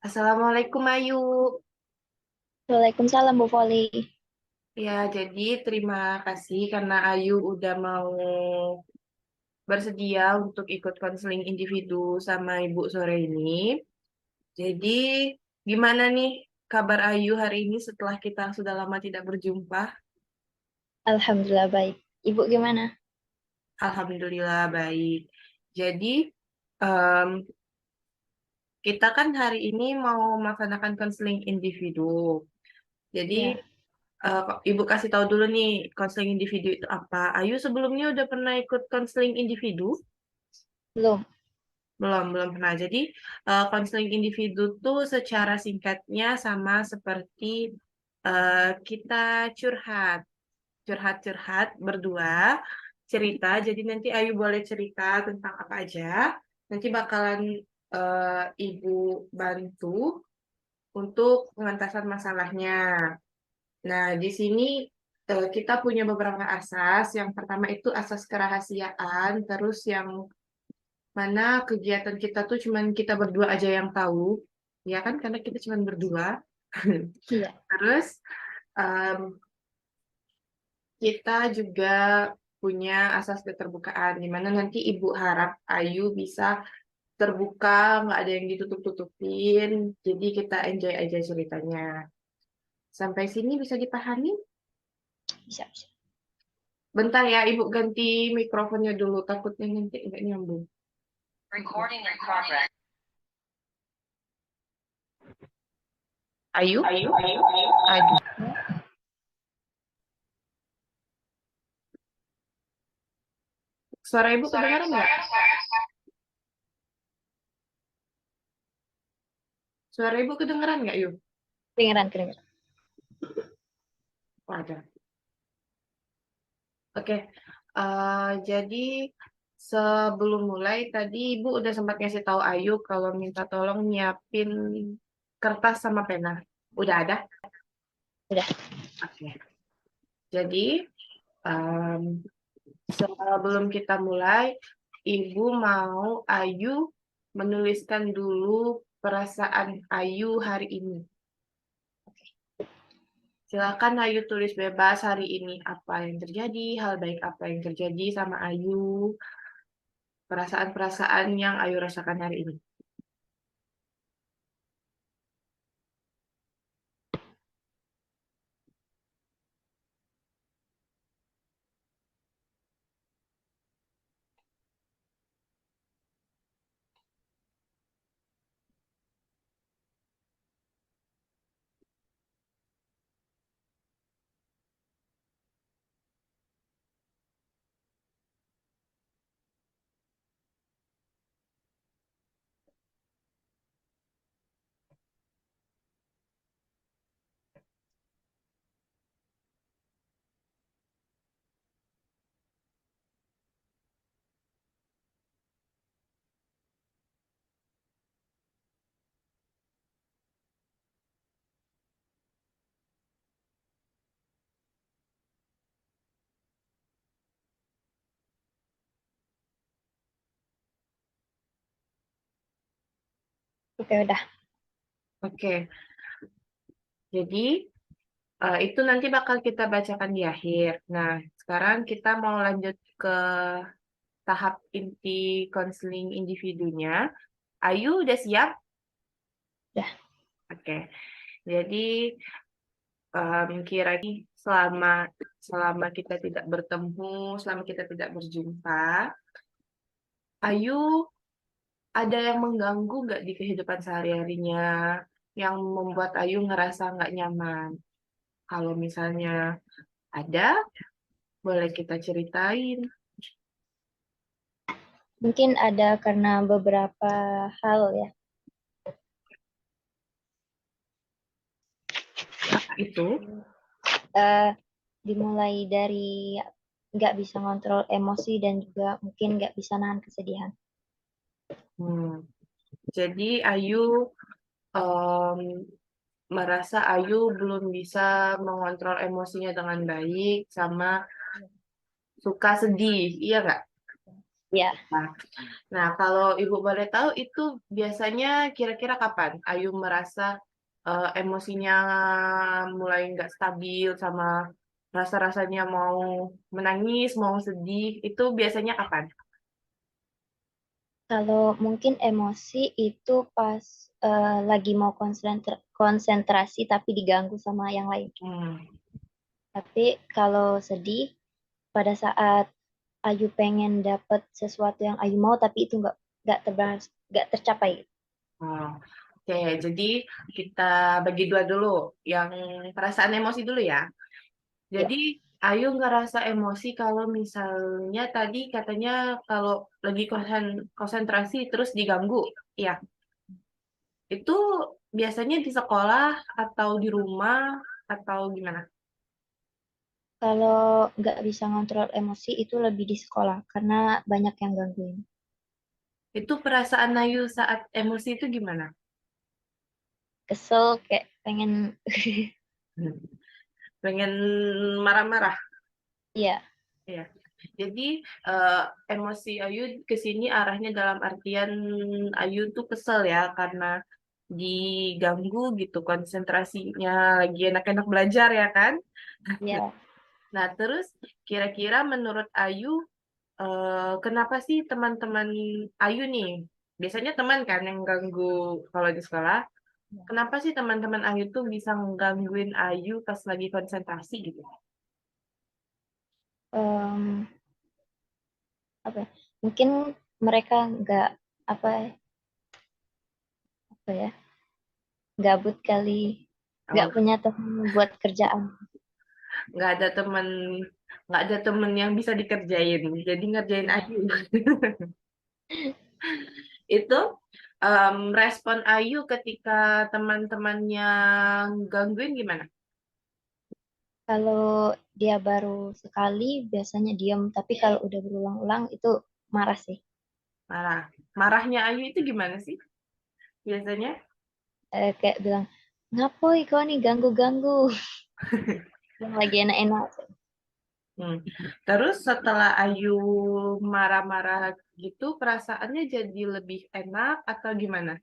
Assalamualaikum Ayu. Waalaikumsalam Bu Foli. Ya, jadi terima kasih karena Ayu udah mau bersedia untuk ikut konseling individu sama Ibu sore ini. Jadi, gimana nih kabar Ayu hari ini setelah kita sudah lama tidak berjumpa? Alhamdulillah baik. Ibu gimana? Alhamdulillah baik. Jadi, em, kita kan hari ini mau melaksanakan konseling individu. Jadi, Ya, Ibu kasih tahu dulu nih, konseling individu itu apa. Ayu sebelumnya udah pernah ikut konseling individu? belum. Belum pernah. Jadi, konseling individu tuh secara singkatnya sama seperti kita curhat. Curhat-curhat berdua, cerita. Jadi nanti Ayu boleh cerita tentang apa aja. Nanti bakalan Ibu bantu untuk pengentasan masalahnya. Nah, di sini kita punya beberapa asas. Yang pertama itu asas kerahasiaan, terus yang mana kegiatan kita tuh cuman kita berdua aja yang tahu, ya kan? Karena kita cuman berdua. Iya. Terus em, kita juga punya asas keterbukaan, di mana nanti Ibu harap Ayu bisa terbuka, nggak ada yang ditutup-tutupin, jadi kita enjoy aja ceritanya. Sampai sini bisa dipahami? Bisa, bisa. Bentar ya, Ibu ganti mikrofonnya dulu, takutnya nanti nggak nyambung. Ayu? Aduh. Suara Ibu kedengaran nggak? Suara Ibu kedengaran nggak, Yuk? Kedengeran, kedengeran. Oh, ada. Oke, jadi sebelum mulai tadi Ibu udah sempat ngasih tahu Ayu kalau minta tolong nyiapin kertas sama pena. Udah ada? Udah. Oke. Jadi em, sebelum kita mulai, Ibu mau Ayu menuliskan dulu perasaan Ayu hari ini. Silakan Ayu tulis bebas hari ini apa yang terjadi, hal baik apa yang terjadi sama Ayu, perasaan-perasaan yang Ayu rasakan hari ini. Oke, udah. Oke, jadi itu nanti bakal kita bacakan di akhir. Nah, sekarang kita mau lanjut ke tahap inti konseling individunya. Ayu udah siap? Udah. Oke, jadi kira selama selama kita tidak bertemu, selama kita tidak berjumpa, Ayu ada yang mengganggu nggak di kehidupan sehari-harinya yang membuat Ayu ngerasa nggak nyaman? Kalau misalnya ada, boleh kita ceritain. Mungkin ada karena beberapa hal ya. Apa itu? Eh, Dimulai dari nggak bisa ngontrol emosi dan juga mungkin nggak bisa nahan kesedihan. Hmm. Jadi Ayu em, merasa Ayu belum bisa mengontrol emosinya dengan baik sama suka sedih, iya nggak? Ya, Nah, nah, kalau Ibu boleh tahu itu biasanya kira-kira kapan Ayu merasa emosinya mulai nggak stabil sama rasa-rasanya mau menangis, mau sedih, itu biasanya kapan? kalau mungkin emosi itu pas lagi mau konsentrasi tapi diganggu sama yang lain. Hmm. Tapi kalau sedih, pada saat Ayu pengen dapet sesuatu yang Ayu mau tapi itu nggak tercapai. Oh, oke, jadi kita bagi dua dulu, yang perasaan emosi dulu ya. Ya, Jadi Ayu ngerasa emosi kalau misalnya tadi katanya kalau lagi konsentrasi terus diganggu, ya. Itu biasanya di sekolah atau di rumah atau gimana? kalau nggak bisa ngontrol emosi itu lebih di sekolah karena banyak yang gangguin. Itu perasaan Ayu saat emosi itu gimana? Kesel kayak pengen, Hmm. Pengen marah-marah, ya, ya. Jadi eh, emosi Ayu ke sini arahnya dalam artian Ayu tuh kesel ya karena diganggu gitu konsentrasinya lagi enak-enak belajar ya kan? ya. Nah, terus kira-kira menurut Ayu kenapa sih teman-teman Ayu nih? Biasanya teman kan yang ganggu kalau di sekolah. Kenapa sih teman-teman Ayu tuh bisa gangguin Ayu pas lagi konsentrasi gitu? Em, apa ya? Mungkin mereka nggak apa apa ya, gabut kali, nggak Oh, punya teman buat kerjaan. nggak ada teman, nggak ada temen yang bisa dikerjain. Jadi ngerjain Nah, Ayu. Itu respon Ayu ketika teman-temannya gangguin gimana? kalau dia baru sekali biasanya diam, tapi kalau udah berulang-ulang itu marah sih. Marah. Marahnya Ayu itu gimana sih biasanya? Kayak bilang, ngapoi kau nih ganggu-ganggu, yang lagi enak-enak. Hmm. Terus setelah Ayu marah-marah gitu, perasaannya jadi lebih enak atau gimana?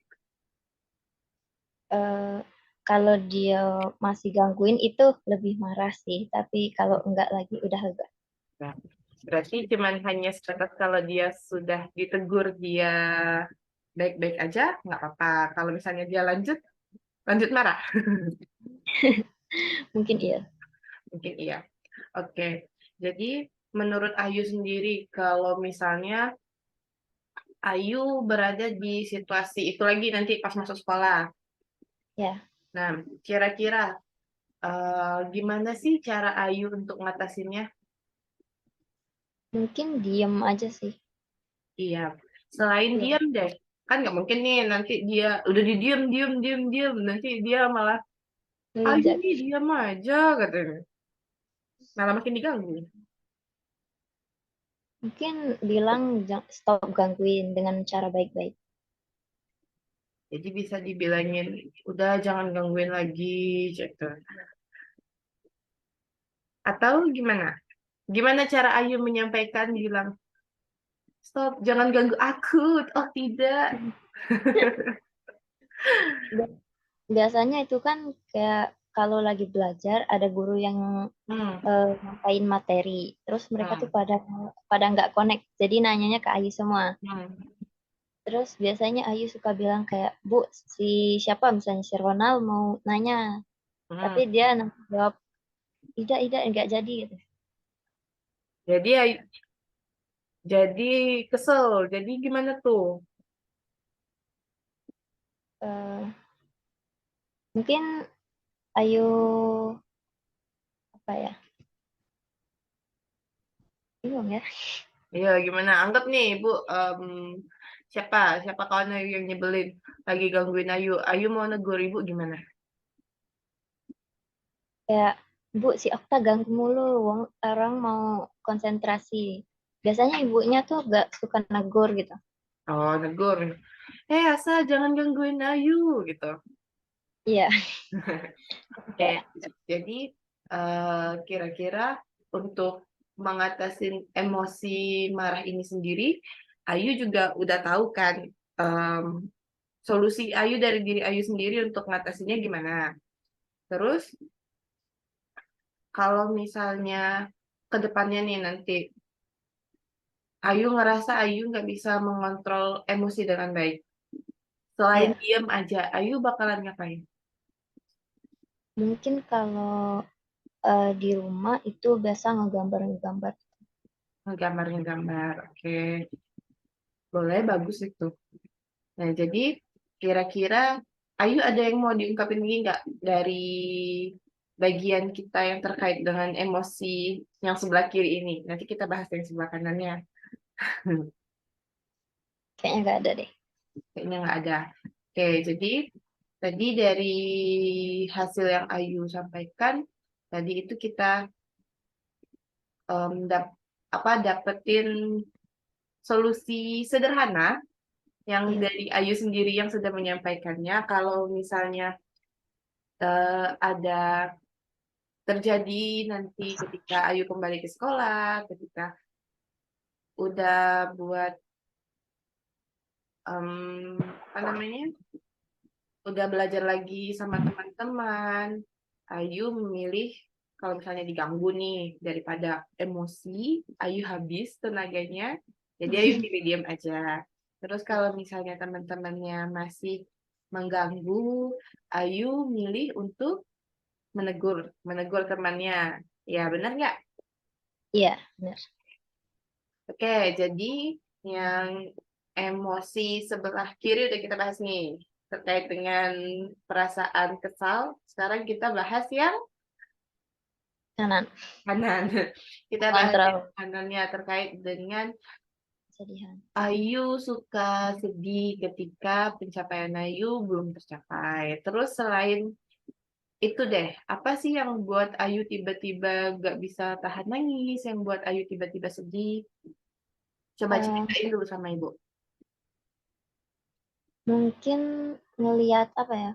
Eh, kalau dia masih gangguin itu lebih marah sih, tapi kalau enggak lagi udah lega. Nah, berarti cuman hanya sebatas kalau dia sudah ditegur dia baik-baik aja, nggak apa-apa. Kalau misalnya dia lanjut, lanjut marah. Mungkin iya. Mungkin iya. Oke. Jadi menurut Ayu sendiri, kalau misalnya Ayu berada di situasi itu lagi nanti pas masuk sekolah. Ya, Nah, kira-kira gimana sih cara Ayu untuk ngatasinnya? mungkin diem aja sih. Iya, selain Iya. diam deh, kan nggak mungkin nih nanti dia udah di diem, diem, diem, diem, nanti dia malah Ayu Ngelunjak. nih diam aja katanya, malah makin diganggu. Mungkin bilang stop gangguin dengan cara baik-baik. Jadi bisa dibilangin, udah jangan gangguin lagi, gitu. Atau gimana? Gimana cara Ayu menyampaikan bilang, stop, jangan ganggu aku. Oh tidak. Biasanya itu kan kayak kalau lagi belajar ada guru yang Hmm, nyampain materi, terus mereka tuh hmm, pada pada nggak connect, jadi nanyanya ke Ayu semua. hmm, Terus biasanya Ayu suka bilang kayak, Bu, si siapa misalnya si Ronald mau nanya, tapi hmm. dia nanti jawab, tidak, nggak jadi gitu. Jadi Ayu, jadi kesel. Jadi gimana tuh? Eh, mungkin Ayu apa ya? Bingung ya. Iya, gimana? Anggap nih, Bu, siapa siapa kawan Ayu yang nyebelin, lagi gangguin Ayu. Ayu mau negur Ibu gimana? Kayak, Bu, si Okta ganggu mulu, orang mau konsentrasi. Biasanya ibunya tuh gak suka negur gitu. Oh, negur. Asal jangan gangguin Ayu gitu. Iya, Oke, kayak jadi kira-kira untuk mengatasi emosi marah ini sendiri, Ayu juga udah tahu kan em, solusi Ayu dari diri Ayu sendiri untuk mengatasinya gimana. Terus kalau misalnya ke depannya nih nanti Ayu ngerasa Ayu nggak bisa mengontrol emosi dengan baik. Selain Ya, diem aja, Ayu bakalan ngapain? mungkin kalau di rumah itu biasa ngegambar-ngegambar. Gambar-gambar, oke. Boleh, bagus itu. Nah, jadi kira-kira Ayu ada yang mau diungkapin lagi nggak dari bagian kita yang terkait dengan emosi yang sebelah kiri ini? Nanti kita bahas yang sebelah kanannya. Kayaknya nggak ada deh. Kayaknya nggak ada. Oke, jadi tadi dari hasil yang Ayu sampaikan, tadi itu kita em, dap- dapetin solusi sederhana yang Iya, dari Ayu sendiri yang sudah menyampaikannya. Kalau misalnya ada terjadi nanti ketika Ayu kembali ke sekolah, ketika udah buat apa namanya, udah belajar lagi sama teman-teman, Ayu memilih kalau misalnya diganggu nih daripada emosi, Ayu habis tenaganya, jadi Ayu pilih diam aja. Terus kalau misalnya teman-temannya masih mengganggu, Ayu milih untuk menegur, menegur temannya. Ya benar nggak? iya, benar. Oke, jadi yang emosi sebelah kiri udah kita bahas nih terkait dengan perasaan kesal. Sekarang kita bahas yang Kanan, kanan. Kita bahas yang kontrol kanannya terkait dengan kesedihan. Ayu suka sedih ketika pencapaian Ayu belum tercapai. Terus selain itu deh, apa sih yang buat Ayu tiba-tiba gak bisa tahan nangis, yang buat Ayu tiba-tiba sedih? Coba Eh, ceritain dulu sama Ibu. mungkin ngelihat apa ya?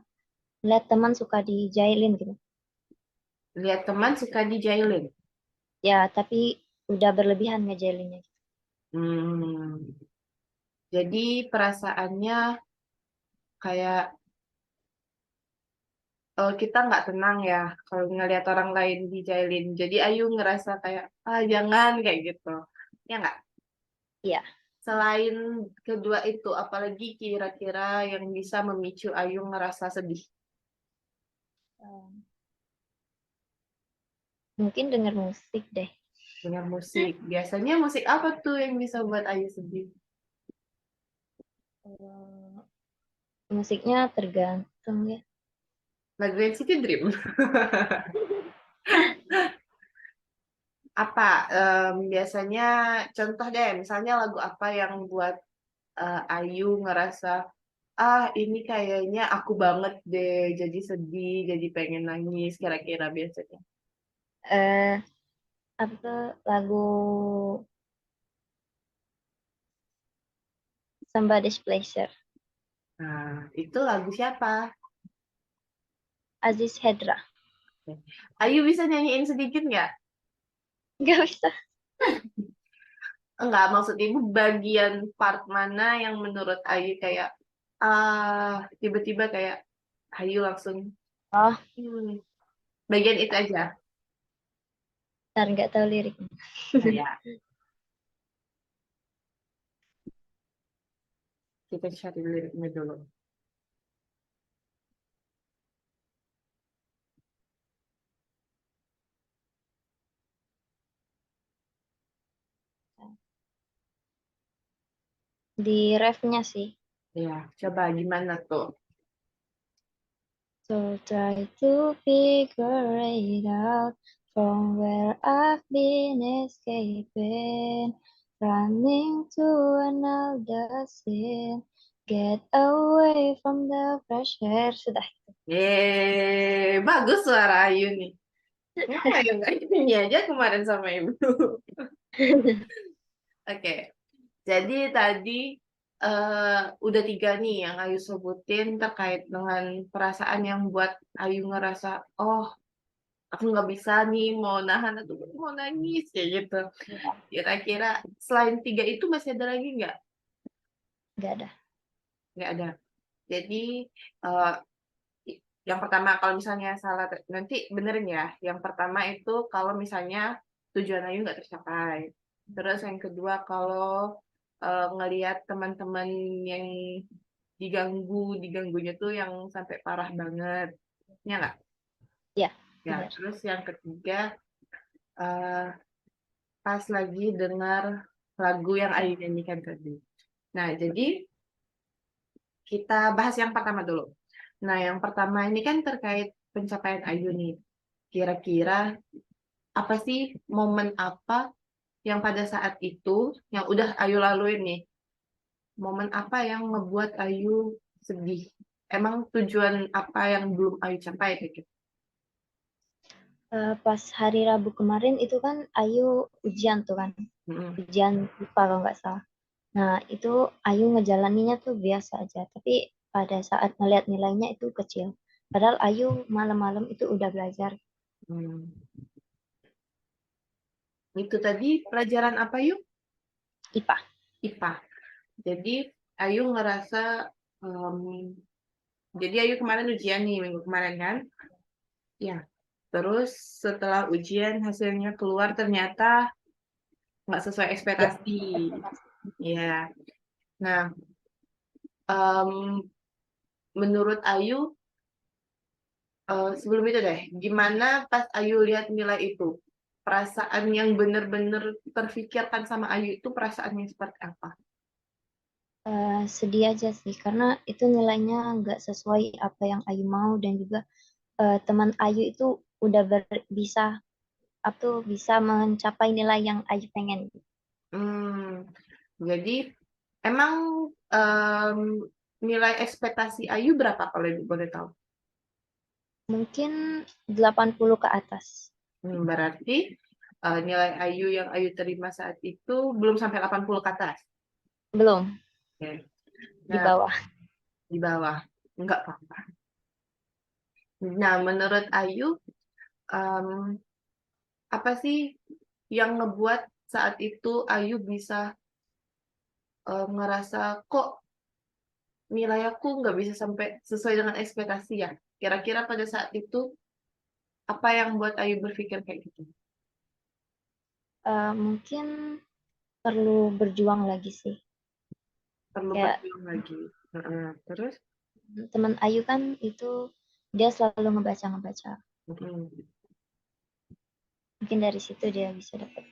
Ngelihat teman suka dijailin gitu. Lihat teman suka dijailin. Ya, tapi udah berlebihan ngejailinnya. Hmm, jadi perasaannya kayak kita nggak tenang ya kalau ngelihat orang lain dijailin. Jadi Ayu ngerasa kayak ah jangan kayak gitu. Ya nggak? Iya, Selain kedua itu, apalagi kira-kira yang bisa memicu Ayu ngerasa sedih? em, mungkin denger musik deh. Dengan musik. Biasanya musik apa tuh yang bisa buat Ayu sedih? Eh, musiknya tergantung ya. Lagu NCT Dream. Apa biasanya contoh deh, misalnya lagu apa yang buat Ayu ngerasa ah ini kayaknya aku banget deh, jadi sedih, jadi pengen nangis kira-kira biasanya. Eh, apa tuh lagu Somebody's Pleasure, Nah, itu lagu siapa? Aziz Hedra. Ayu bisa nyanyiin sedikit nggak? Gak bisa. Enggak, maksud ibu bagian part mana yang menurut Ayu kayak tiba-tiba kayak Ayu langsung Oh, hmm, bagian itu aja. ntar nggak tahu liriknya. Nah ya, kita cari liriknya dulu. Di refnya sih. Ya, coba gimana tuh? So try to figure it out from where I've been escaping, running to another scene, get away from the pressure. Sudah. Bagus suara Ayu nih. Emang Ayu nggak nyanyi aja kemarin sama ibu. Oke, jadi tadi udah tiga nih yang Ayu sebutin terkait dengan perasaan yang buat Ayu ngerasa, oh aku nggak bisa nih mau nahan atau mau nangis kayak gitu. Iya, Kira-kira selain 3 itu masih ada lagi nggak? nggak ada. Nggak ada. Jadi eh, yang pertama kalau misalnya salah nanti benerin ya. Yang pertama itu kalau misalnya tujuan Ayu nggak tercapai. Terus yang kedua kalau ngelihat teman-teman yang diganggunya tuh yang sampai parah banget. Ya nggak? Iya, Ya, benar. terus yang ketiga eh, pas lagi dengar lagu yang Ayu nyanyikan tadi. Nah, jadi kita bahas yang pertama dulu. Nah, yang pertama ini kan terkait pencapaian Ayu nih. Kira-kira apa sih momen apa yang pada saat itu yang udah Ayu laluin nih? Momen apa yang ngebuat Ayu sedih? Emang tujuan apa yang belum Ayu capai kayak gitu? Pas hari Rabu kemarin itu kan Ayu ujian tuh kan, Mm-mm. ujian IPA kalau nggak salah. Nah, itu Ayu ngejalaninnya tuh biasa aja, tapi pada saat ngeliat nilainya itu kecil. Padahal Ayu malam-malam itu udah belajar Hmm. Itu tadi pelajaran apa yuk? IPA. IPA. Jadi Ayu ngerasa em, jadi Ayu kemarin ujian nih minggu kemarin kan? Ya. Terus setelah ujian hasilnya keluar ternyata nggak sesuai Ya, ekspektasi. Ya. Nah, em, menurut Ayu sebelum itu deh, gimana pas Ayu lihat nilai itu? Perasaan yang bener-bener terfikirkan sama Ayu itu perasaannya seperti apa? sedih aja sih, karena itu nilainya nggak sesuai apa yang Ayu mau dan juga teman Ayu itu udah bisa atau bisa mencapai nilai yang Ayu pengen. Hmm, jadi emang em, nilai ekspektasi Ayu berapa kalau Ibu boleh tahu? Mungkin 80 ke atas. Berarti nilai Ayu yang Ayu terima saat itu belum sampai 80 ke atas. Belum, Oke. di Nah, bawah. di bawah. Enggak apa-apa. Nah, menurut Ayu, em, apa sih yang ngebuat saat itu Ayu bisa ngerasa kok nilai aku nggak bisa sampai sesuai dengan ekspektasi ya? Kira-kira pada saat itu apa yang buat Ayu berpikir kayak gitu? Mungkin perlu berjuang lagi sih. Perlu Kayak berjuang lagi. Heeh. Terus? teman Ayu kan itu dia selalu ngebaca-ngebaca. Mm-mm. Mungkin dari situ dia bisa dapat.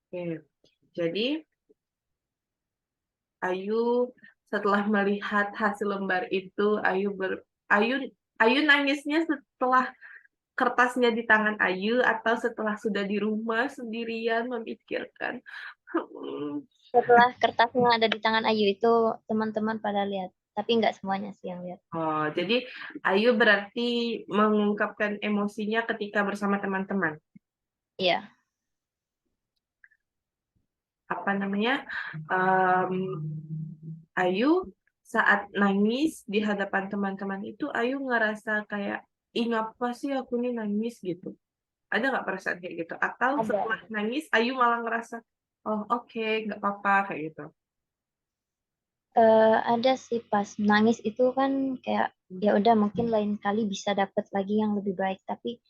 Oke. Jadi Ayu setelah melihat hasil lembar itu, Ayu Ayu nangisnya setelah kertasnya di tangan Ayu atau setelah sudah di rumah sendirian memikirkan. Hmm, Setelah kertasnya ada di tangan Ayu itu teman-teman pada lihat, tapi nggak semuanya sih yang lihat. Oh, jadi Ayu berarti mengungkapkan emosinya ketika bersama teman-teman. Iya, Apa namanya? Em, Ayu saat nangis di hadapan teman-teman itu Ayu ngerasa kayak, ih ngapa sih aku nih nangis gitu. Ada nggak perasaan kayak gitu? Atau setelah ada. nangis Ayu malah ngerasa, oh oke, nggak apa-apa kayak gitu. Ada sih pas nangis itu kan kayak ya udah mungkin lain kali bisa dapet lagi yang lebih baik, tapi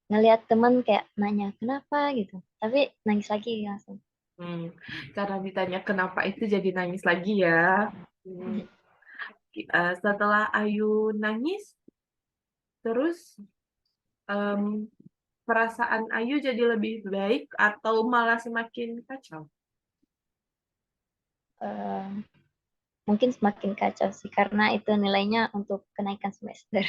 ngelihat teman kayak nanya kenapa gitu, tapi nangis lagi langsung. Hmm, karena ditanya kenapa itu jadi nangis lagi ya. Hmm, setelah Ayu nangis, terus em, perasaan Ayu jadi lebih baik atau malah semakin kacau? Eh, Mungkin semakin kacau sih karena itu nilainya untuk kenaikan semester.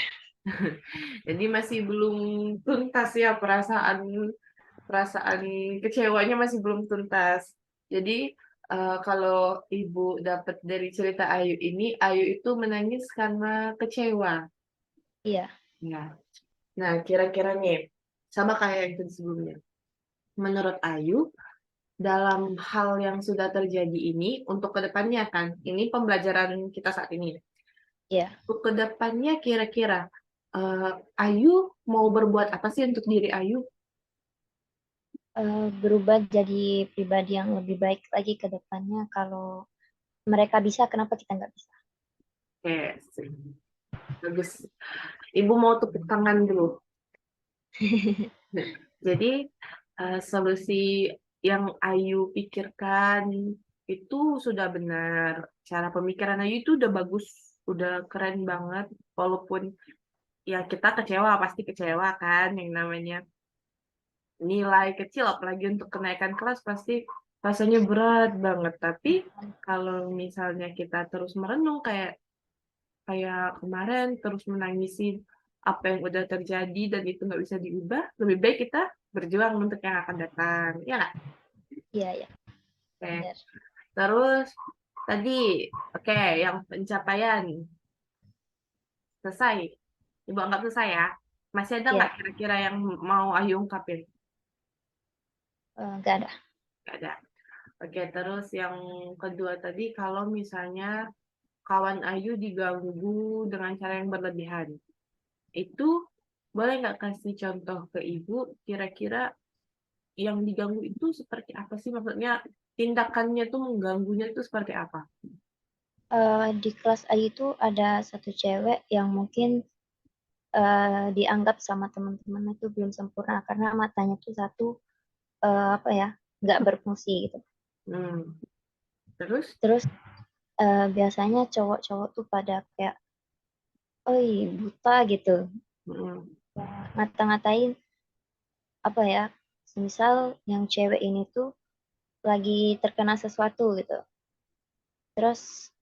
Jadi masih belum tuntas ya perasaan perasaan kecewanya masih belum tuntas. Jadi kalau ibu dapat dari cerita Ayu ini, Ayu itu menangis karena kecewa. Iya. Ya. Nah, kira-kira nih sama kayak yang tadi sebelumnya. Menurut Ayu, dalam hal yang sudah terjadi ini untuk kedepannya kan, ini pembelajaran kita saat ini. Iya. Untuk kedepannya kira-kira Ayu mau berbuat apa sih untuk diri Ayu? Berubah jadi pribadi yang lebih baik lagi ke depannya. Kalau mereka bisa, kenapa kita nggak bisa? Oke, bagus. Ibu mau tepuk tangan dulu. Nah, jadi solusi yang Ayu pikirkan itu sudah benar. Cara pemikiran Ayu itu udah bagus, udah keren banget. Walaupun ya kita kecewa, pasti kecewa kan yang namanya nilai kecil, apalagi untuk kenaikan kelas pasti rasanya berat banget. Tapi kalau misalnya kita terus merenung kayak kayak kemarin terus menangisi apa yang udah terjadi dan itu nggak bisa diubah, lebih baik kita berjuang untuk yang akan datang. Ya nggak? Iya, ya, Oke. benar. Terus tadi, oke, yang pencapaian selesai. Ibu anggap selesai ya. Masih ada nggak Ya, kira-kira yang mau Ayu ungkapin? nggak ada. Nggak ada. Oke, terus yang kedua tadi, kalau misalnya kawan Ayu diganggu dengan cara yang berlebihan, itu boleh nggak kasih contoh ke ibu, kira-kira yang diganggu itu seperti apa sih? Maksudnya tindakannya tuh mengganggunya itu seperti apa? Di kelas A itu ada satu cewek yang mungkin dianggap sama teman-teman itu belum sempurna karena matanya tuh satu apa ya, nggak berfungsi gitu. Hmm. Terus? Terus biasanya cowok-cowok tuh pada kayak, oi buta gitu, Hmm. ngata-ngatain apa ya, misal yang cewek ini tuh lagi terkena sesuatu gitu. Terus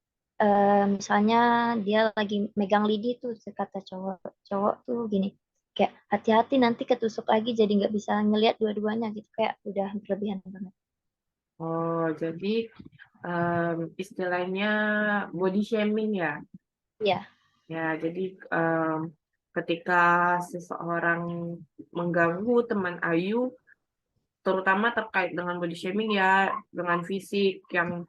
misalnya dia lagi megang lidi tuh, kata cowok cowok tuh gini, kayak hati-hati nanti ketusuk lagi jadi nggak bisa ngelihat dua-duanya gitu, kayak udah berlebihan banget. Oh, jadi istilahnya body shaming ya. Iya, Ya, jadi ketika seseorang mengganggu teman Ayu, terutama terkait dengan body shaming ya, dengan fisik yang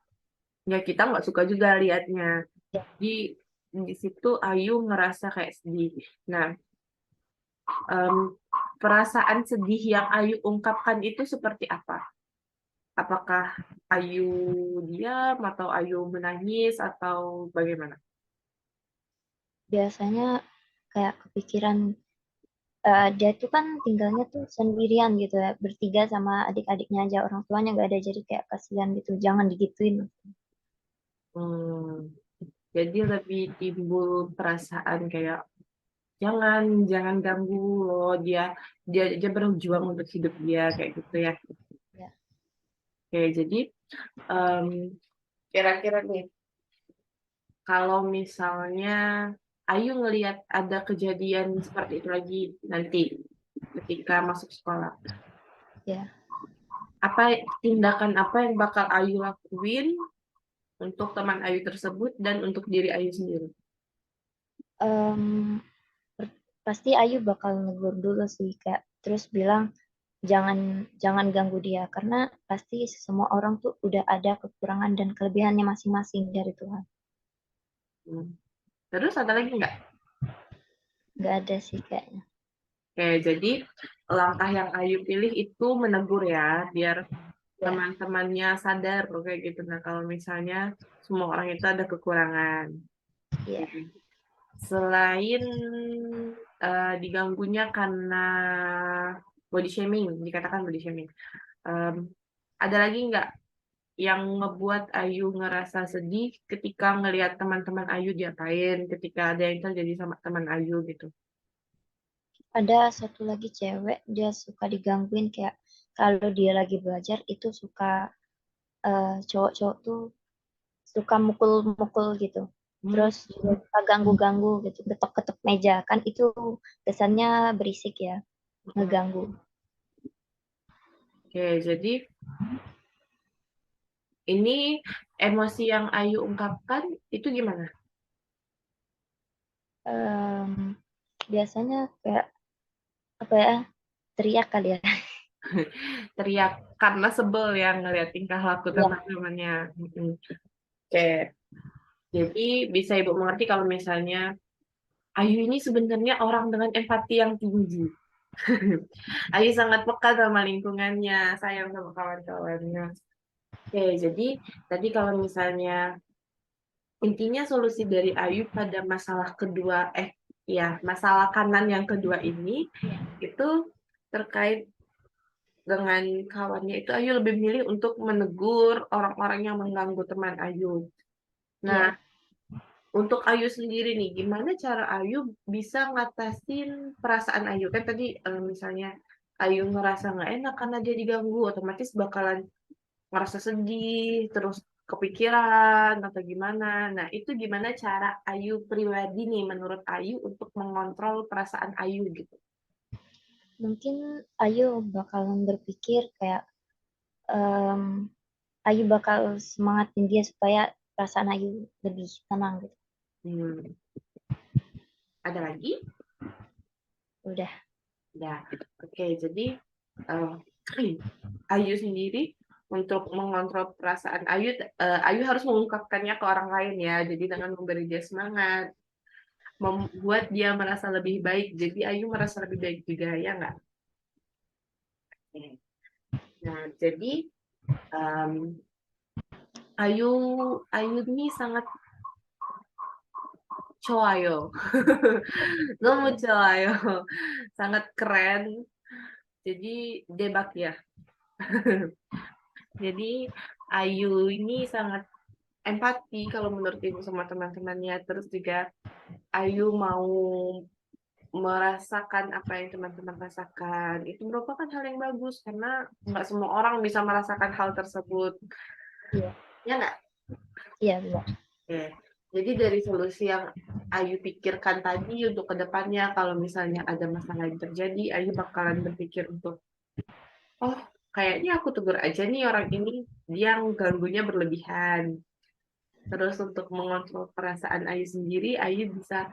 ya kita nggak suka juga liatnya. iya. Jadi di situ Ayu ngerasa kayak sedih. Nah, em, perasaan sedih yang Ayu ungkapkan itu seperti apa? Apakah Ayu diam atau Ayu menangis atau bagaimana? Biasanya kayak kepikiran, dia tuh kan tinggalnya tuh sendirian gitu ya, bertiga sama adik-adiknya aja, orang tuanya nggak ada, jadi kayak kasihan gitu, jangan digituin. Hmm, jadi lebih timbul perasaan kayak jangan jangan ganggu loh dia dia dia berjuang untuk hidup dia kayak gitu ya. Ya. Oke, jadi em, kira-kira nih kalau misalnya Ayu ngelihat ada kejadian seperti itu lagi nanti ketika masuk sekolah, Ya. apa tindakan apa yang bakal Ayu lakuin untuk teman Ayu tersebut dan untuk diri Ayu sendiri? Em, Pasti Ayu bakal negur dulu sih, kayak terus bilang jangan jangan ganggu dia karena pasti semua orang tuh udah ada kekurangan dan kelebihannya masing-masing dari Tuhan. Hmm. Terus ada lagi nggak? Nggak ada sih kayaknya. Oke, jadi langkah yang Ayu pilih itu menegur ya, biar Ya, teman-temannya sadar loh kayak gitu. Nah, kalau misalnya semua orang itu ada kekurangan. ya. Oke. Selain diganggunya karena body shaming, dikatakan body shaming, em, ada lagi nggak yang ngebuat Ayu ngerasa sedih ketika ngelihat teman-teman Ayu diapain, ketika ada yang terjadi sama teman Ayu gitu? Ada satu lagi cewek, dia suka digangguin kayak kalau dia lagi belajar itu suka, cowok-cowok tuh suka mukul-mukul gitu. Hmm. Terus juga suka ganggu-ganggu gitu, ketok-ketok meja. Kan itu kesannya berisik ya, ngeganggu. Oke, jadi ini emosi yang Ayu ungkapkan itu gimana? Em, Biasanya kayak apa ya, teriak kali ya. Teriak karena sebel ya ngeliat tingkah laku Iya, teman-temannya. Mm-mm. Oke, jadi bisa Ibu mengerti kalau misalnya Ayu ini sebenarnya orang dengan empati yang tinggi. Ayu sangat peka sama lingkungannya, sayang sama kawan-kawannya. Oke, jadi tadi kalau misalnya intinya solusi dari Ayu pada masalah kedua, ya, masalah kanan yang kedua ini, itu terkait dengan kawannya itu Ayu lebih milih untuk menegur orang-orang yang mengganggu teman Ayu. Nah, Iya, untuk Ayu sendiri nih, gimana cara Ayu bisa ngatasin perasaan Ayu? Kan tadi misalnya Ayu ngerasa nggak enak karena dia diganggu, otomatis bakalan ngerasa sedih, terus kepikiran atau gimana. Nah, itu gimana cara Ayu pribadi nih menurut Ayu untuk mengontrol perasaan Ayu gitu? mungkin Ayu bakalan berpikir kayak em, Ayu bakal semangatin dia supaya perasaan Ayu lebih tenang gitu. Hmm, ada lagi? Udah. Ya, oke. Jadi eh, Ayu sendiri untuk mengontrol perasaan Ayu, Ayu harus mengungkapkannya ke orang lain ya. Jadi dengan memberi dia semangat, membuat dia merasa lebih baik. Jadi Ayu merasa lebih baik juga ya nggak? Oke. Nah, jadi em, Ayu Ayu ini sangat coayo. Kamu coayo. Sangat keren. Jadi debak ya. Jadi Ayu ini sangat empati kalau menurut ibu sama teman-temannya. Terus juga Ayu mau merasakan apa yang teman-teman rasakan. Itu merupakan hal yang bagus karena nggak semua orang bisa merasakan hal tersebut. Iya, Ya nggak? iya benar. Oke. Jadi dari solusi yang Ayu pikirkan tadi untuk kedepannya, kalau misalnya ada masalah yang terjadi, Ayu bakalan berpikir untuk, oh, kayaknya aku tegur aja nih orang ini, dia yang ganggunya berlebihan. Terus untuk mengontrol perasaan Ayu sendiri, Ayu bisa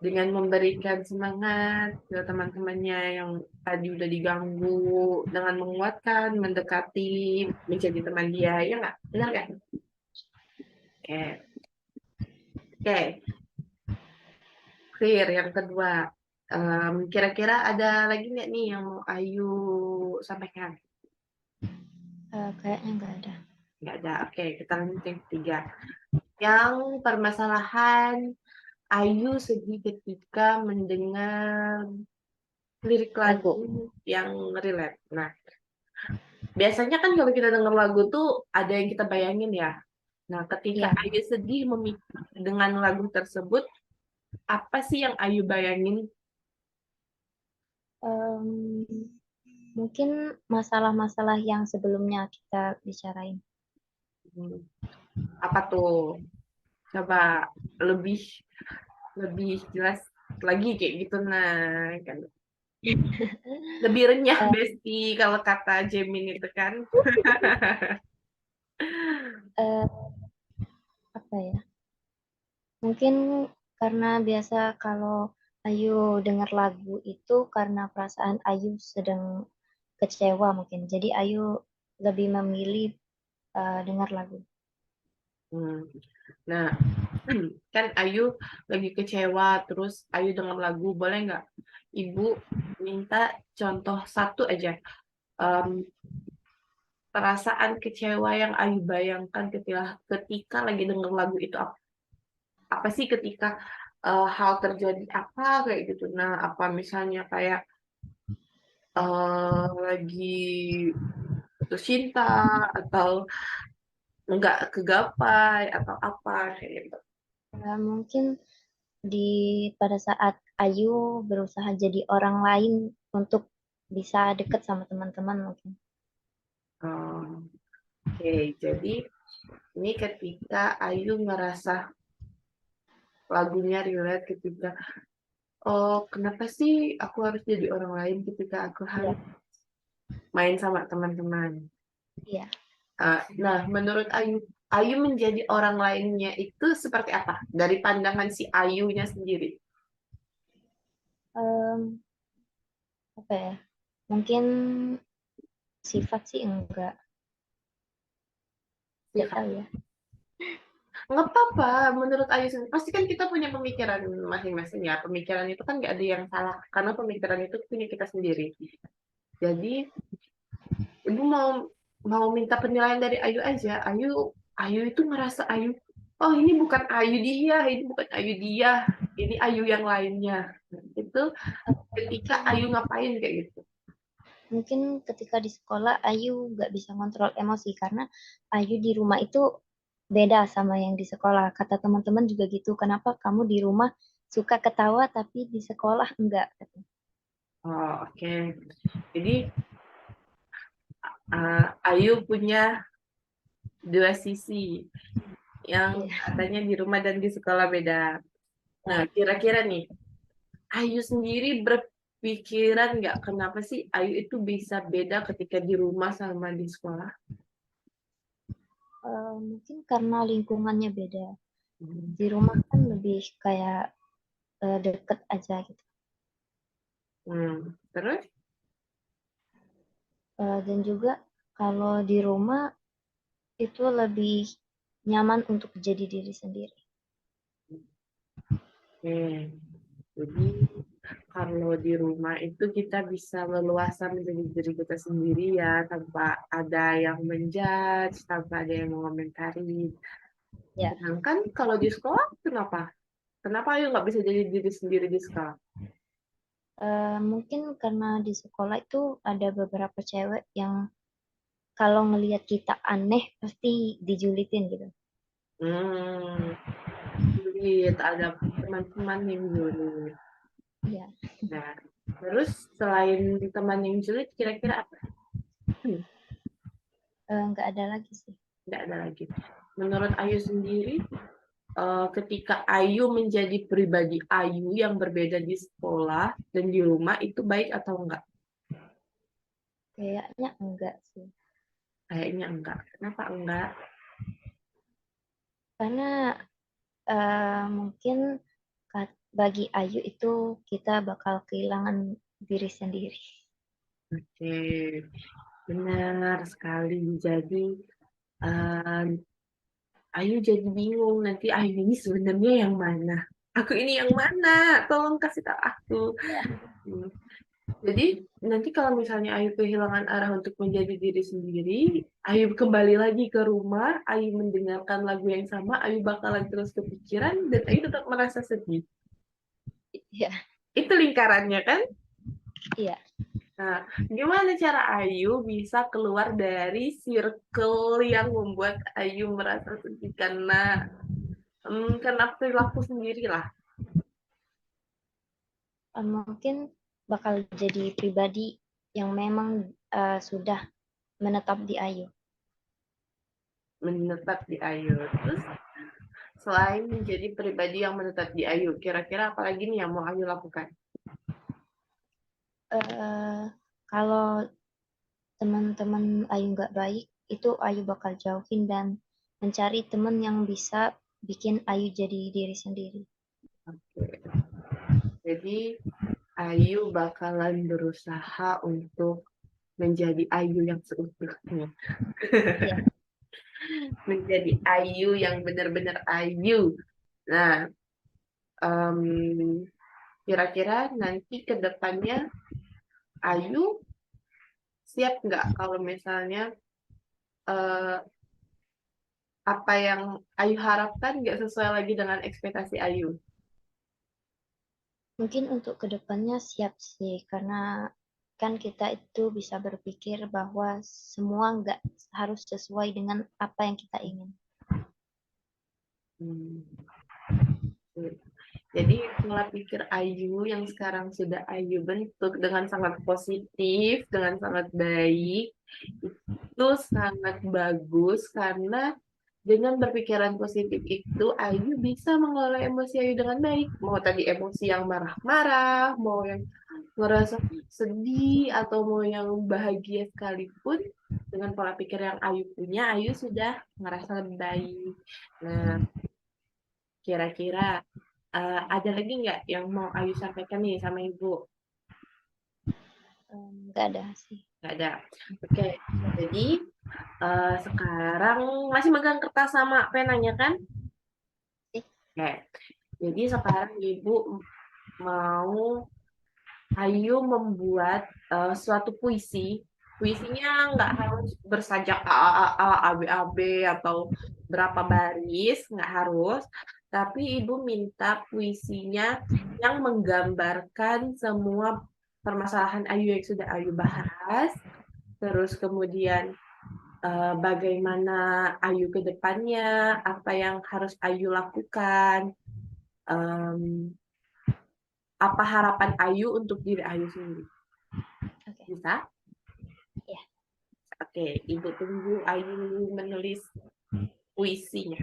dengan memberikan semangat ke teman-temannya yang tadi udah diganggu, dengan menguatkan, mendekati, menjadi teman dia, ya nggak? Benar nggak? Oke, oke, clear. Yang kedua, kira-kira ada lagi nggak nih yang mau Ayu sampaikan? Kayaknya nggak ada. Nggak ada. Oke, kita lanjut yang ketiga. Yang permasalahan Ayu sedih ketika mendengar lirik Lagu. lagu yang relate. Nah, biasanya kan kalau kita denger lagu tuh ada yang kita bayangin ya. Nah, ketika Iya. Ayu sedih dengan lagu tersebut, apa sih yang Ayu bayangin? Em, mungkin masalah-masalah yang sebelumnya kita bicarain. Hmm, apa tuh? Coba lebih lebih jelas lagi kayak gitu nah kan. Lebih renyah Eh, Besti kalau kata Jemin itu kan. eh, apa ya? Mungkin karena biasa kalau Ayu dengar lagu itu karena perasaan Ayu sedang kecewa mungkin. Jadi Ayu lebih memilih dengar lagu. Hmm. Nah, kan Ayu lagi kecewa terus Ayu denger lagu boleh nggak Ibu minta contoh satu aja em, perasaan kecewa yang Ayu bayangkan ketika lagi denger lagu itu apa sih ketika hal terjadi apa kayak gitu. Nah, apa misalnya kayak lagi putus cinta atau nggak kegapai atau apa kayak gitu. Mungkin di pada saat Ayu berusaha jadi orang lain untuk bisa deket sama teman-teman mungkin. Oh, oke, jadi ini ketika Ayu ngerasa lagunya relate ketika, oh kenapa sih aku harus jadi orang lain ketika aku Iya, harus main sama teman-teman. iya. Nah, menurut Ayu, Ayu menjadi orang lainnya itu seperti apa? Dari pandangan si Ayunya sendiri. Em, apa ya? Mungkin sifat sih enggak Sifat. tahu ya. Nggak apa-apa, menurut Ayu sendiri. Pasti kan kita punya pemikiran masing-masing ya. Pemikiran itu kan nggak ada yang salah, karena pemikiran itu punya kita sendiri. Jadi, Ibu mau minta penilaian dari Ayu aja. Ayu itu ngerasa Ayu, oh ini bukan Ayu dia, ini bukan Ayu dia, ini Ayu yang lainnya. Itu ketika Mungkin Ayu ngapain kayak gitu. mungkin ketika di sekolah Ayu nggak bisa kontrol emosi karena Ayu di rumah itu beda sama yang di sekolah. Kata teman-teman juga gitu. Kenapa kamu di rumah suka ketawa tapi di sekolah enggak? Oh, oke. Jadi Ayu punya dua sisi yang Iya. katanya di rumah dan di sekolah beda. Nah, kira-kira nih, Ayu sendiri berpikiran nggak kenapa sih Ayu itu bisa beda ketika di rumah sama di sekolah? Mungkin karena lingkungannya beda. Hmm. Di rumah kan lebih kayak deket aja gitu. Terus? Dan juga kalau di rumah itu lebih nyaman untuk jadi diri sendiri. Oke. Jadi kalau di rumah itu kita bisa leluasa menjadi diri kita sendiri ya, tanpa ada yang menjudge, tanpa ada yang mengomentari. Ya, Sedangkan kalau di sekolah, kenapa? Kenapa Ayu nggak bisa jadi diri sendiri di sekolah? mungkin karena di sekolah itu ada beberapa cewek yang kalau ngelihat kita aneh pasti dijulitin gitu. Hmm, Julid, ada teman-teman yang julid. Ya, Nah, terus selain teman yang julid, kira-kira apa? nggak ada lagi sih. Nggak ada lagi. Menurut Ayu sendiri, ketika Ayu menjadi pribadi Ayu yang berbeda di sekolah dan di rumah, itu baik atau enggak? Kayaknya enggak sih. Kayaknya enggak. Kenapa enggak? Karena mungkin bagi Ayu itu kita bakal kehilangan diri sendiri. Oke, benar sekali. Jadi, eh, Ayu jadi bingung nanti Ayu ini sebenarnya yang mana? Aku ini yang mana? Tolong kasih tahu aku. Hmm. Jadi nanti kalau misalnya Ayu kehilangan arah untuk menjadi diri sendiri, Ayu kembali lagi ke rumah, Ayu mendengarkan lagu yang sama, Ayu bakalan terus kepikiran dan Ayu tetap merasa sedih. Iya, Itu lingkarannya kan? iya. Nah, gimana cara Ayu bisa keluar dari circle yang membuat Ayu merasa sedih karena perilaku sendiri lah. Mungkin bakal jadi pribadi yang memang sudah menetap di Ayu. Menetap di Ayu. Terus selain menjadi pribadi yang menetap di Ayu, kira-kira apa lagi nih yang mau Ayu lakukan? Eh, Kalau teman-teman Ayu nggak baik, itu Ayu bakal jauhin dan mencari teman yang bisa bikin Ayu jadi diri sendiri. Oke. Jadi Ayu bakalan berusaha untuk menjadi Ayu yang seutuhnya. Iya, Menjadi Ayu yang benar-benar Ayu. Nah, em, kira-kira nanti ke depannya Ayu siap nggak kalau misalnya eh, apa yang Ayu harapkan nggak sesuai lagi dengan ekspektasi Ayu? mungkin untuk kedepannya siap sih, karena kan kita itu bisa berpikir bahwa semua nggak harus sesuai dengan apa yang kita ingin. Hmm. Jadi pola pikir Ayu yang sekarang sudah Ayu bentuk dengan sangat positif, dengan sangat baik, itu sangat bagus karena dengan berpikiran positif itu Ayu bisa mengelola emosi Ayu dengan baik. Mau tadi emosi yang marah-marah, mau yang ngerasa sedih, atau mau yang bahagia sekalipun, dengan pola pikir yang Ayu punya, Ayu sudah ngerasa lebih baik. Nah, kira-kira ada lagi nggak yang mau Ayu sampaikan nih sama Ibu? Nggak ada sih. Nggak ada. Oke, jadi sekarang masih megang kertas sama penanya kan? Oke, jadi sekarang Ibu mau Ayu membuat suatu puisi. Puisinya nggak harus bersajak A, A, A, A, B, A, B, atau berapa baris, nggak harus. Tapi Ibu minta puisinya yang menggambarkan semua permasalahan Ayu yang sudah Ayu bahas. Terus kemudian bagaimana Ayu ke depannya, apa yang harus Ayu lakukan, em, apa harapan Ayu untuk diri Ayu sendiri. Oke. Bisa? Ya. Oke, Ibu tunggu Ayu menulis puisinya.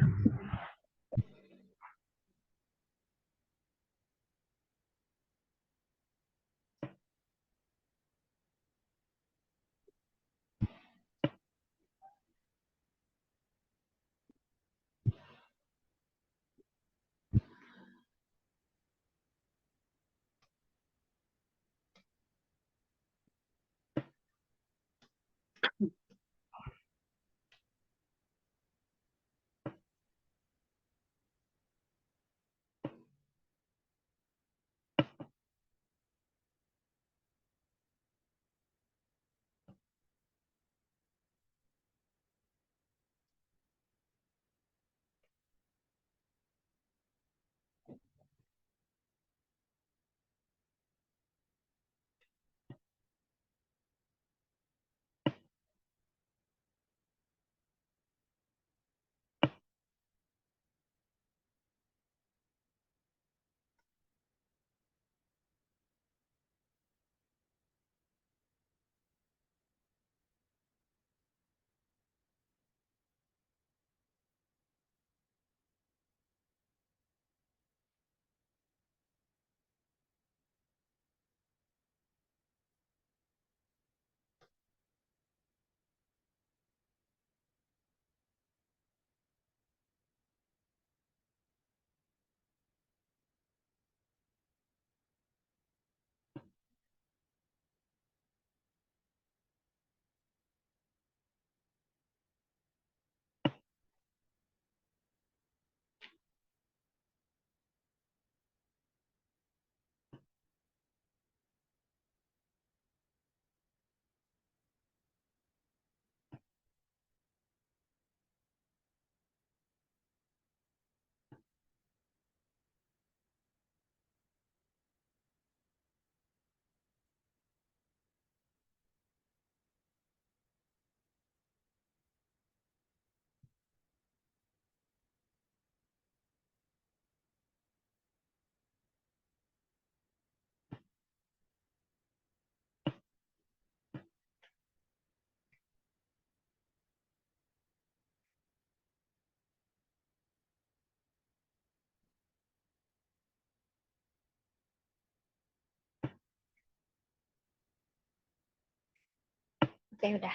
Oke, udah.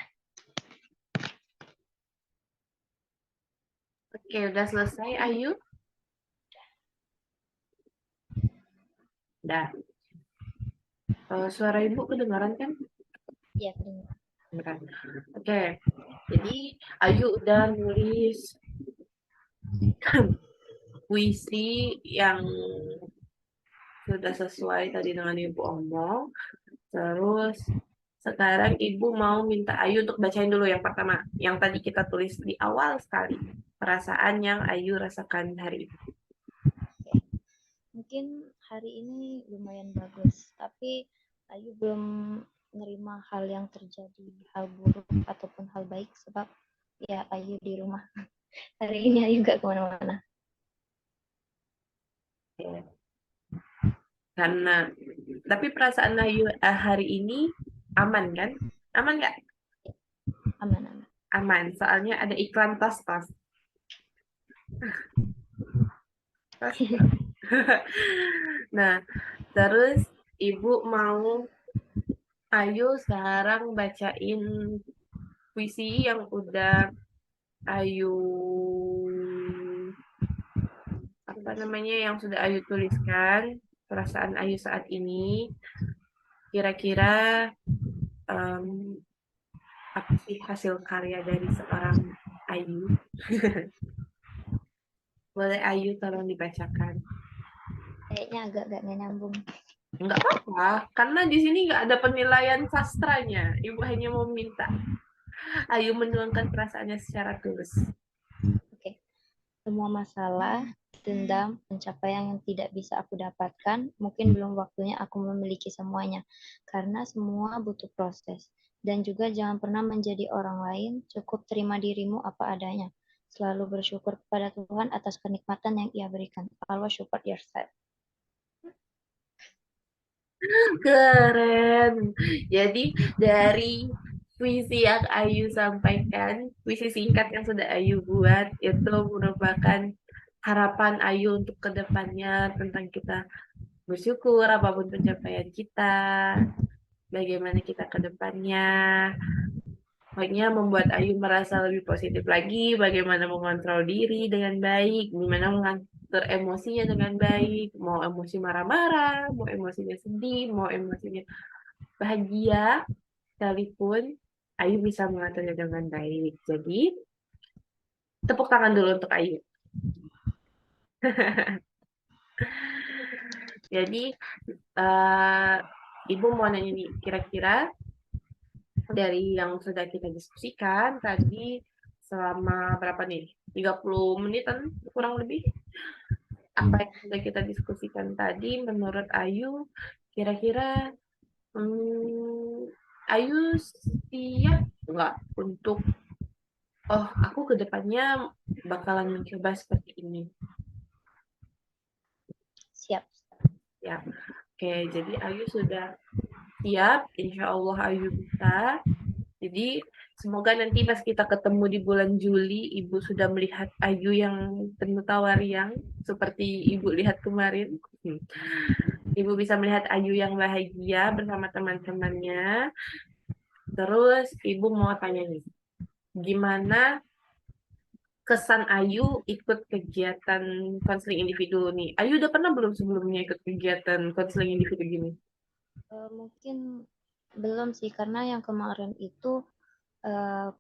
Oke, udah selesai Ayu? Udah. Suara Ibu kedengaran kan? Iya, kedengeran. Kedengaran. Oke, jadi Ayu udah nulis puisi yang sudah sesuai tadi dengan Ibu omong. Terus sekarang Ibu mau minta Ayu untuk bacain dulu yang pertama, yang tadi kita tulis di awal sekali. Perasaan yang Ayu rasakan hari ini. Mungkin hari ini lumayan bagus, tapi Ayu belum menerima hal yang terjadi, hal buruk ataupun hal baik, sebab ya Ayu di rumah. Hari ini Ayu gak kemana-mana. Karena, tapi perasaan Ayu hari ini aman kan? Aman nggak? Aman-aman. Aman, soalnya ada iklan tas-tas. Tas. Nah, terus Ibu mau Ayu sekarang bacain puisi yang udah Ayu apa namanya yang sudah Ayu tuliskan, perasaan Ayu saat ini. Kira-kira em, apa sih hasil karya dari seorang Ayu? Boleh Ayu tolong dibacakan. Kayaknya agak gak nyambung. Enggak apa-apa, karena di sini nggak ada penilaian sastranya. Ibu hanya mau minta Ayu menuangkan perasaannya secara tulus. Oke. Semua masalah, dendam, pencapaian yang tidak bisa aku dapatkan, mungkin belum waktunya aku memiliki semuanya. Karena semua butuh proses. Dan juga jangan pernah menjadi orang lain, cukup terima dirimu apa adanya. Selalu bersyukur kepada Tuhan atas kenikmatan yang Ia berikan. Always support yourself. Keren. Jadi dari puisi yang Ayu sampaikan, puisi singkat yang sudah Ayu buat itu merupakan harapan Ayu untuk kedepannya tentang kita bersyukur apapun pencapaian kita, bagaimana kita ke depannya. Pokoknya membuat Ayu merasa lebih positif lagi, bagaimana mengontrol diri dengan baik, gimana mengatur emosinya dengan baik, mau emosi marah-marah, mau emosinya sedih, mau emosinya bahagia, sekalipun Ayu bisa mengaturnya dengan baik. Jadi, tepuk tangan dulu untuk Ayu. Jadi, uh, Ibu mau nanya nih, kira-kira dari yang sudah kita diskusikan tadi selama berapa nih? 30 menitan kurang lebih. Apa yang sudah kita diskusikan tadi menurut Ayu kira-kira Ayu siap nggak untuk aku ke depannya bakalan mencoba seperti ini. Siap. Ya, oke. Jadi Ayu sudah siap. Insya Allah Ayu bisa. Jadi semoga nanti pas kita ketemu di bulan Juli, Ibu sudah melihat Ayu yang penuh tawariang seperti Ibu lihat kemarin. Ibu bisa melihat Ayu yang bahagia bersama teman-temannya. Terus Ibu mau tanya nih, gimana kesan Ayu ikut kegiatan konseling individu nih? Ayu udah pernah belum sebelumnya ikut kegiatan konseling individu gini? Mungkin belum sih, karena yang kemarin itu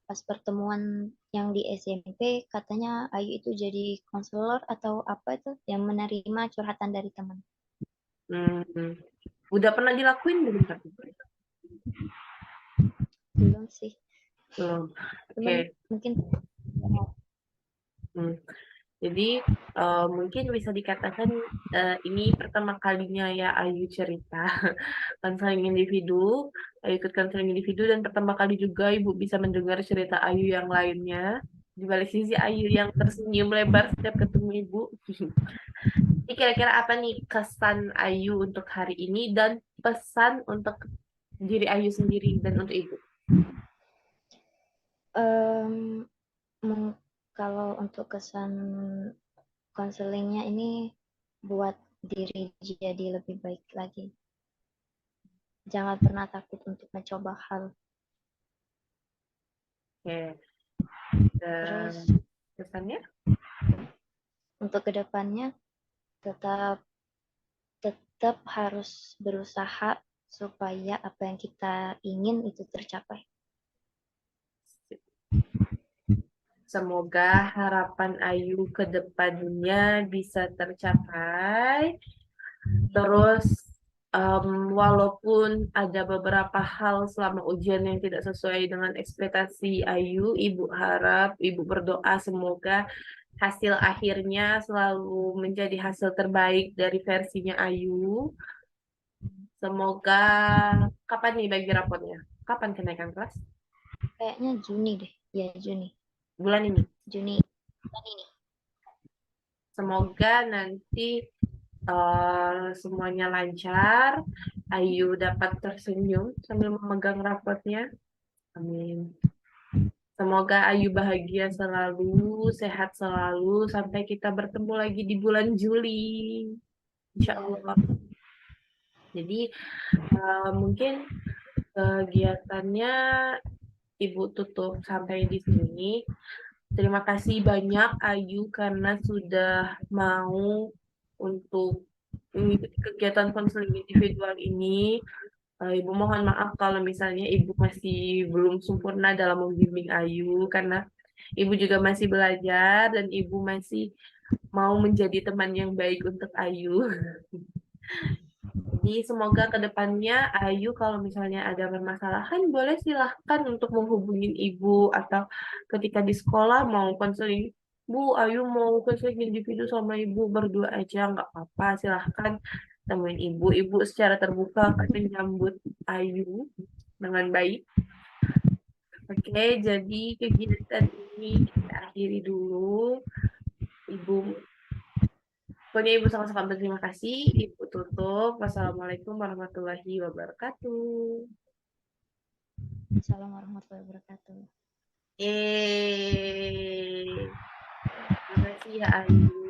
pas pertemuan yang di SMP katanya Ayu itu jadi konselor atau apa itu yang menerima curhatan dari teman. Hmm, udah pernah dilakuin belum tapi? Belum sih. Belum. Cuman Oke. mungkin Hmm. Jadi mungkin bisa dikatakan ini pertama kalinya ya Ayu cerita konseling individu, Ayu ikut konseling individu dan pertama kali juga Ibu bisa mendengar cerita Ayu yang lainnya. Di balik sisi Ayu yang tersenyum lebar setiap ketemu Ibu. Ini kira-kira apa nih kesan Ayu untuk hari ini dan pesan untuk diri Ayu sendiri dan untuk Ibu? um, kalau untuk kesan konselingnya ini buat diri jadi lebih baik lagi. Jangan pernah takut untuk mencoba hal. Oke, Terus pesannya? untuk kedepannya tetap tetap harus berusaha supaya apa yang kita ingin itu tercapai. Semoga harapan Ayu ke depannya bisa tercapai. Terus, walaupun ada beberapa hal selama ujian yang tidak sesuai dengan ekspektasi Ayu, Ibu harap, Ibu berdoa semoga hasil akhirnya selalu menjadi hasil terbaik dari versinya Ayu. Semoga, kapan nih bagi rapotnya? Kapan kenaikan kelas? Kayaknya Juni deh. Ya, Juni. Bulan ini. Juni bulan ini. Semoga nanti semuanya lancar. Ayu dapat tersenyum sambil memegang rapotnya. Amin. Semoga Ayu bahagia selalu, sehat selalu, sampai kita bertemu lagi di bulan Juli. Insya Allah. Jadi mungkin kegiatannya Ibu tutup sampai di sini. Terima kasih banyak Ayu karena sudah mau untuk mengikuti kegiatan konseling individual ini. Ibu mohon maaf kalau misalnya Ibu masih belum sempurna dalam membimbing Ayu karena Ibu juga masih belajar dan Ibu masih mau menjadi teman yang baik untuk Ayu. Jadi semoga kedepannya Ayu kalau misalnya ada permasalahan boleh silahkan untuk menghubungin ibu atau ketika di sekolah mau konseling. Bu, Ayu mau konseling individu sama ibu berdua aja nggak apa-apa silahkan temuin ibu. Ibu secara terbuka akan menyambut Ayu dengan baik. Oke, jadi kegiatan ini kita akhiri dulu. Ibu, pokoknya Ibu sangat-sangat berterima kasih. Ibu tutup. Wassalamualaikum warahmatullahi wabarakatuh. Assalamualaikum warahmatullahi wabarakatuh. Terima kasih ya Ayu.